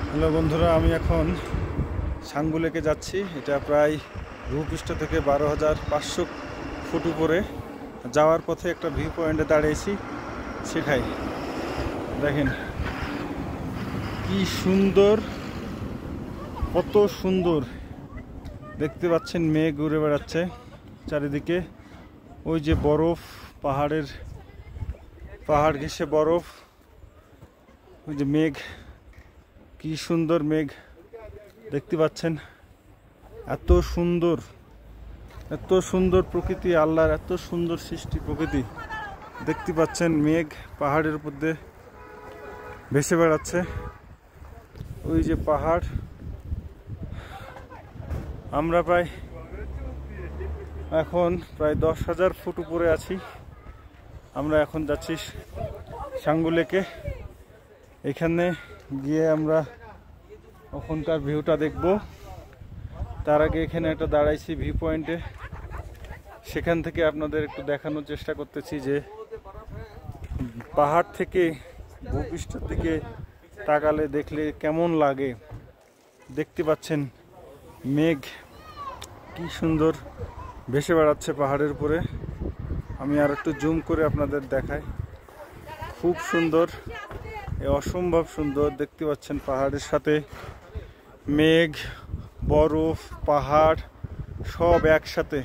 Hello বন্ধুরা, আমি এখন সাঙ্গু লেকে যাচ্ছি। এটা প্রায় ভূপৃষ্ঠ থেকে 12,500 ফুট উপরে। যাওয়ার পথে একটা ভিউ পয়েন্টে দাঁড়িয়েছি, সেখাই দেখেন কি সুন্দর, কত সুন্দর দেখতে পাচ্ছেন। মেঘ উড়ে বেড়াচ্ছে চারিদিকে। ওই যে বরফ, পাহাড় ঘেঁষে বরফ, ওই যে মেঘ, কি সুন্দর মেঘ দেখতে পাচ্ছেন। এত সুন্দর, এত সুন্দর প্রকৃতি, আল্লাহর এত সুন্দর সৃষ্টি প্রকৃতি দেখতে পাচ্ছেন। মেঘ পাহাড়ের উপর দিয়ে ভেসে বেড়াচ্ছে। ওই যে পাহাড়, আমরা এখন প্রায় 10,000 ফুট উপরে আছি। আমরা এখন যাচ্ছি সাঙ্গু লেকে। এখানে গিয়ে আমরা ওখানকার ভিউটা দেখব। তার আগে এখানে একটা দাঁড়াইছি ভিউ পয়েন্টে, সেখান থেকে আপনাদের একটু দেখানোর চেষ্টা করতেছি যে পাহাড় থেকে ভূপৃষ্ঠের দিকে তাকালে দেখলে কেমন লাগে। দেখতে পাচ্ছেন মেঘ কি সুন্দর ভেসে বেড়াচ্ছে পাহাড়ের উপরে। আমি আর একটু জুম করে আপনাদের দেখাই। খুব সুন্দর, অসম্ভব সুন্দর দেখতে পাচ্ছেন। পাহাড়ের সাথে মেঘ, বরফ, পাহাড় সব একসাথে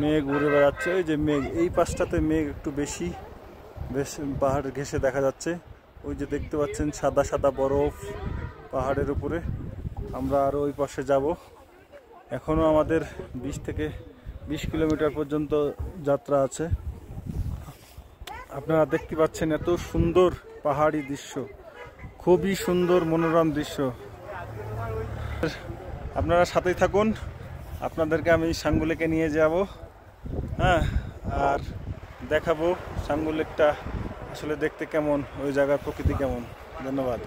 মেঘ উড়ে বেড়াচ্ছে। ওই যে মেঘ, এই পাশটাতে মেঘ একটু বেশি পাহাড় ঘেঁষে দেখা যাচ্ছে। ওই যে দেখতে পাচ্ছেন সাদা সাদা বরফ পাহাড়ের উপরে। আমরা আরও ওই পাশে যাব। এখনও আমাদের 20 থেকে 20 কিলোমিটার পর্যন্ত যাত্রা আছে। আপনারা দেখতে পাচ্ছেন এত সুন্দর পাহাড়ি দৃশ্য, খুবই সুন্দর মনোরম দৃশ্য। আপনারা সাথেই থাকুন, আপনাদেরকে আমি সাঙ্গু লেকে নিয়ে যাব। হ্যাঁ, আর দেখাবো সাঙ্গু লেকটা আসলে দেখতে কেমন, ওই জায়গার প্রকৃতি কেমন। ধন্যবাদ।